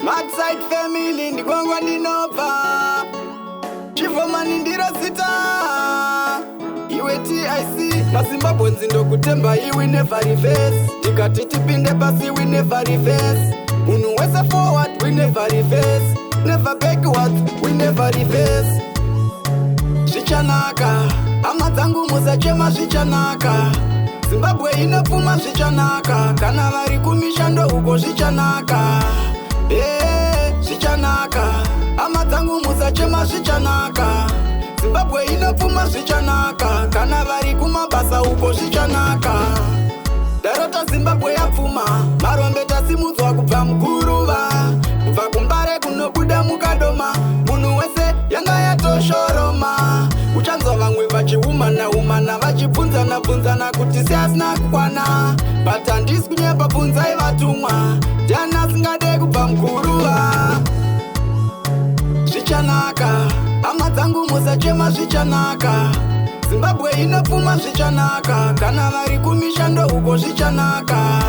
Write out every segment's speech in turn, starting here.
Outside family ndikwangu ndinobva, Chivomani ndiro sita. Iwe TIC maZimbabwe ndokutemba iwe never reverse. Tikati tipinde pasi we never reverse. Munhu wese forward we never reverse. Never backwards we never reverse. Zvichanaka hama dzangu musachema zvichanaka. Zimbabwe inopfuma zvichanaka, kana vari kumishando uko zvichanaka. Zvichanaka hama dzangu musachema zvichanaka. Zimbabwe inopfuma zvichanaka, kana vari kumabasa uko zvichanaka. Darota Zimbabwe yapfuma, marombe tasimudzwa kubva muguruva. Kubva kumbare kunobuda mukadoma, munhu wese yanga yatoshoroma. Uchanzwa vamwe vachiumana vachibvunzana kuti seasina kukwana. But handisi kunyepa, bvunzai vatumwa, ndiani asingade kubva muguruva. Zvichanaka hama dzangu musachema zvichanaka. Zimbabwe inopfuma zvichanaka, kana vari kumishando uko zvichanaka.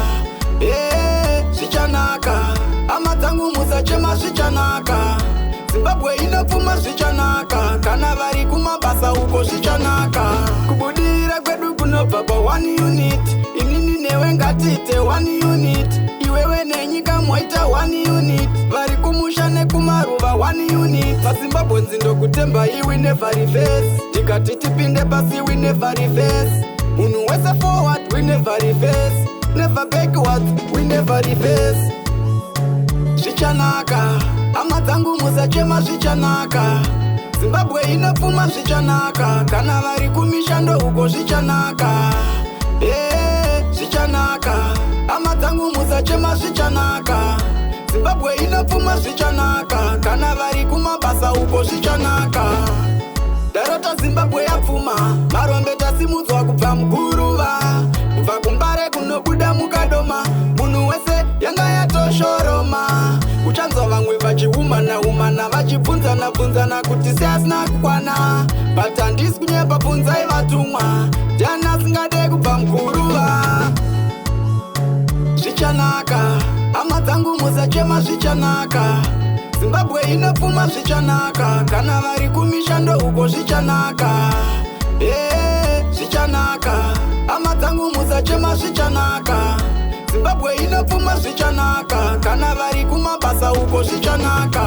Zvichanaka hama dzangu musachema zvichanaka. Zimbabwe inopfuma zvichanaka, kana vari kumabasa uko zvichanaka. Kubudira kwedu kunobva pa 1 unit, inini newe ngatiite 1 unit. Iwewe nenyika mwaita 1 unit, vari kumusha nekumaruva 1 unit. PaZimbabwe ndokutemba iwe never reverse. Tikati tipinde pasi we never reverse. Munhu wese forward we never reverse. Never backwards we never reverse. Zvichanaka hama dzangu musachema zvichanaka. Zimbabwe inopfuma zvichanaka, kana vari kumishando uko zvichanaka. Zvichanaka hama dzangu musachema zvichanaka. Zimbabwe inopfuma zvichanaka, kana vari kumabasa uko zvichanaka. Darota Zimbabwe yapfuma, marombe tasimudzwa kubva muguruva. Kubva kumbare kunobuda mukadoma, munhu wese yanga yatoshoroma. Uchanzwa vamwe vachiumana vachibvunzana kuti seasina kukwana. But handisi kunyepa, bvunzai vatumwa, ndiani asingade kubva muguruva. Zvichanaka hama dzangu musachema zvichanaka. Zimbabwe inopfuma zvichanaka, kana vari kumishando uko zvichanaka. Zvichanaka hama dzangu musachema zvichanaka. Zimbabwe inopfuma zvichanaka, kana vari kumabasa uko zvichanaka.